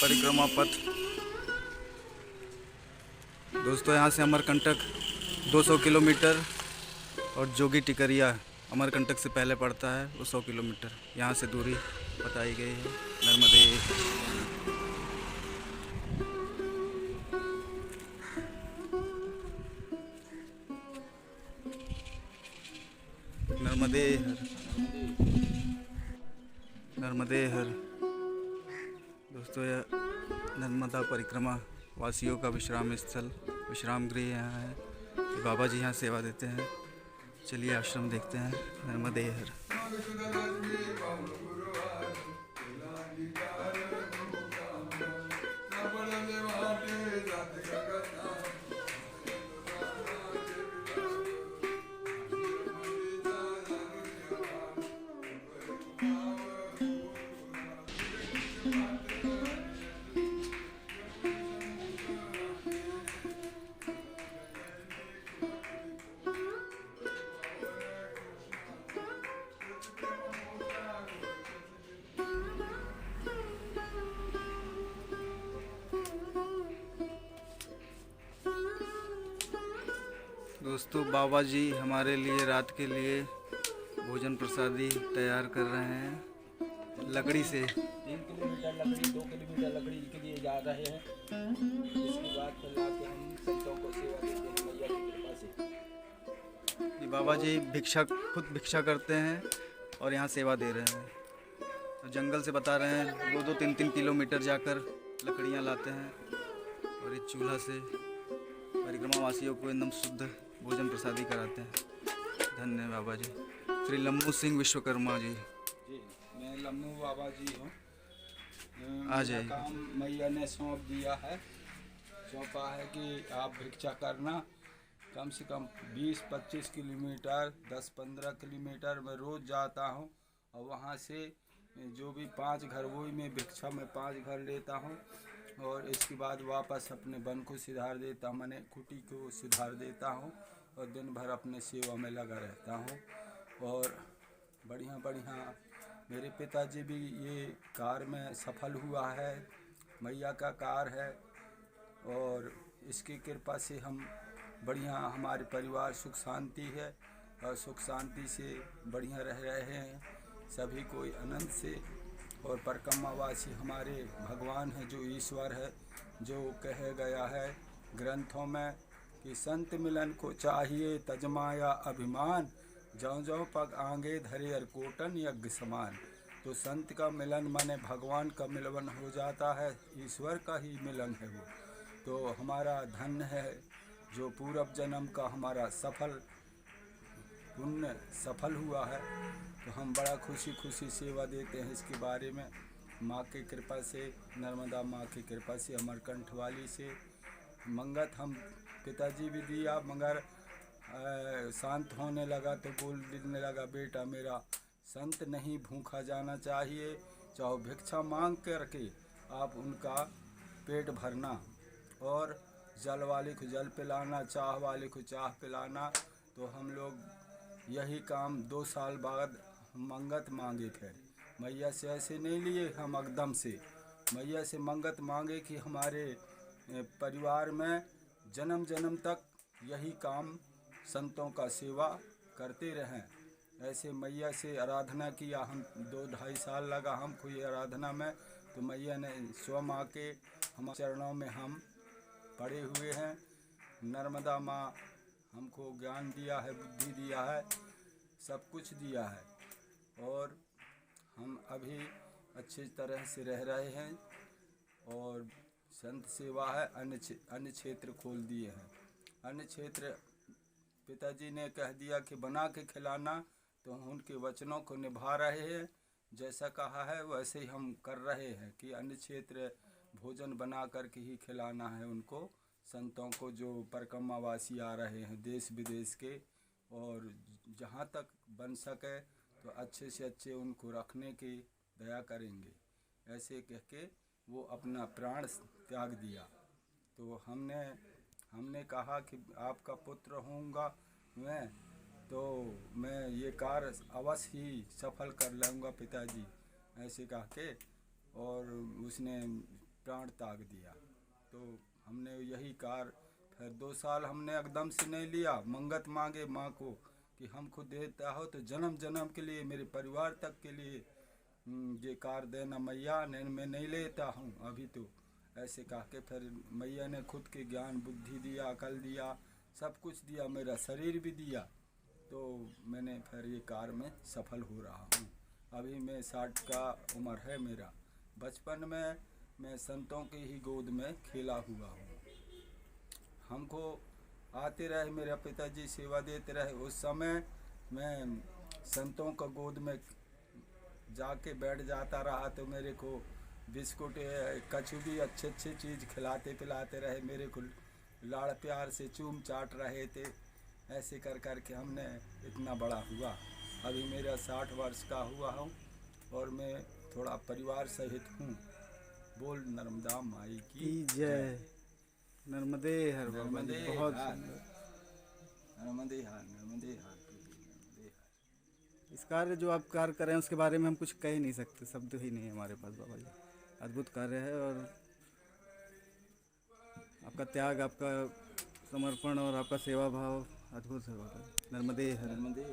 परिक्रमा पथ। दोस्तों यहाँ से अमरकंटक 200 किलोमीटर और जोगी टिकरिया अमरकंटक से पहले पड़ता है, वो 100 किलोमीटर यहाँ से दूरी बताई गई है। नर्मदे नर्मदे हर नर्मदे हर। दोस्तों यह नर्मदा परिक्रमा वासियों का विश्राम स्थल, विश्राम गृह यहाँ है। बाबा जी यहाँ सेवा देते हैं। चलिए आश्रम देखते हैं, नर्मदे हर। दोस्तों बाबा जी हमारे लिए रात के लिए भोजन प्रसादी तैयार कर रहे हैं लकड़ी से। 3 किलोमीटर लकड़ी, 2 किलोमीटर लकड़ी के लिए जा रहे हैं। इसके बाद फिर लाके हम संतों को सेवा देते हैं मैया की कृपा से। ये बाबा जी खुद भिक्षा करते हैं और यहाँ सेवा दे रहे हैं। तो जंगल से बता रहे हैं 2-2, 3-3 किलोमीटर जाकर लकड़ियाँ लाते हैं और इस चूल्हा से परिक्रमा वासियों को एकदम शुद्ध भोजन प्रसादी कराते हैं। धन्य बाबा जी। श्री लम्बू सिंह विश्वकर्मा जी। जी, मैं लम्बू बाबा जी हूँ। आ जाइए। काम मैया ने सौंप दिया है, सौंपा है कि आप भिक्षा करना। कम से कम 20-25 किलोमीटर, 10-15 किलोमीटर मैं रोज़ जाता हूँ और वहाँ से जो भी 5 घर, वही मैं भिक्षा में 5 घर लेता हूँ और इसके बाद वापस अपने वन को सुधार देता हूँ, मैंने कुटी को सुधार देता हूँ और दिन भर अपने सेवा में लगा रहता हूँ। और बढ़िया बढ़िया मेरे पिताजी भी ये कार्य में सफल हुआ है, मैया का कार्य है और इसकी कृपा से हम बढ़िया, हमारे परिवार सुख शांति है और सुख शांति से बढ़िया रह रहे हैं सभी कोई आनंद से। और परिक्रमावासी हमारे भगवान है, जो ईश्वर है, जो कहे गया है ग्रंथों में कि संत मिलन को चाहिए तजमाया अभिमान, ज्यों ज्यों पग आगे धरे अरकोटन यज्ञ समान। तो संत का मिलन माने भगवान का मिलन हो जाता है, ईश्वर का ही मिलन है वो। तो हमारा धन्य है जो पूर्व जन्म का हमारा पुण्य सफल हुआ है। तो हम बड़ा खुशी खुशी सेवा देते हैं इसके बारे में। माँ की कृपा से, नर्मदा माँ की कृपा से, अमरकंठ वाली से मंगत हम पिताजी भी दिया, मगर शांत होने लगा तो बोलने लगा, बेटा मेरा संत नहीं भूखा जाना चाहिए, चाहे भिक्षा मांग करके आप उनका पेट भरना और जल वाले को जल पिलाना, चाह वाले को चाह पिलाना। तो हम लोग यही काम 2 साल बाद मंगत मांगे थे मैया से, ऐसे नहीं लिए हम एकदम से। मैया से मंगत मांगे कि हमारे परिवार में जन्म जन्म तक यही काम संतों का सेवा करते रहें। ऐसे मैया से आराधना किया हम, 2-2.5 साल लगा हमको ये आराधना में। तो मैया ने स्वयं आके हमारे चरणों में हम पड़े हुए हैं। नर्मदा माँ हमको ज्ञान दिया है, बुद्धि दिया है, सब कुछ दिया है और हम अभी अच्छी तरह से रह रहे हैं। और संत सेवा है, अन्य क्षेत्र खोल दिए हैं। अन्य क्षेत्र पिताजी ने कह दिया कि बना के खिलाना, तो हम उनके वचनों को निभा रहे हैं। जैसा कहा है वैसे ही हम कर रहे हैं कि अन्य क्षेत्र भोजन बना कर के ही खिलाना है उनको, संतों को जो परिक्रमावासी आ रहे हैं देश विदेश के। और जहाँ तक बन सके तो अच्छे से अच्छे उनको रखने की दया करेंगे, ऐसे कह के वो अपना प्राण त्याग दिया। तो हमने कहा कि आपका पुत्र होऊंगा मैं, तो मैं ये कार्य अवश्य ही सफल कर लूँगा पिताजी, ऐसे कह के। और उसने प्राण त्याग दिया। तो हमने यही कार्य फिर 2 साल हमने एकदम से नहीं लिया, मंगत मांगे माँ को कि हमको देता हो तो जन्म जन्म के लिए, मेरे परिवार तक के लिए ये कार देना मैया, नहीं मैं नहीं लेता हूँ अभी तो, ऐसे कह के फिर मैया ने खुद के ज्ञान बुद्धि दिया, अकल दिया, सब कुछ दिया, मेरा शरीर भी दिया। तो मैंने फिर ये कार में सफल हो रहा हूँ। अभी मैं 60 का उम्र है मेरा। बचपन में मैं संतों की ही गोद में खेला हुआ हूँ। हमको आते रहे, मेरे पिताजी सेवा देते रहे। उस समय मैं संतों का गोद में जाके बैठ जाता रहा तो मेरे को बिस्कुट कछु भी अच्छे अच्छे चीज़ खिलाते पिलाते रहे, मेरे को लाड़ प्यार से चूम चाट रहे थे। ऐसे कर कर के हमने इतना बड़ा हुआ। अभी मेरा 60 वर्ष का हुआ हूँ और मैं थोड़ा परिवार सहित हूँ। बोल नर्मदा माई की जय। नर्मदे हर बाबा जी, नर्मदे बहुत हार, सुंदर। नर्मदे हार, नर्मदे हार, नर्मदे हार। इस कार्य जो आप कार्य कर रहे हैं उसके बारे में हम कुछ कह ही नहीं सकते, शब्द ही नहीं है हमारे पास बाबा जी। अद्भुत कार्य है और आपका त्याग, आपका समर्पण और आपका सेवा भाव अद्भुत है बाबा जी। नर्मदे हर। नर्मदे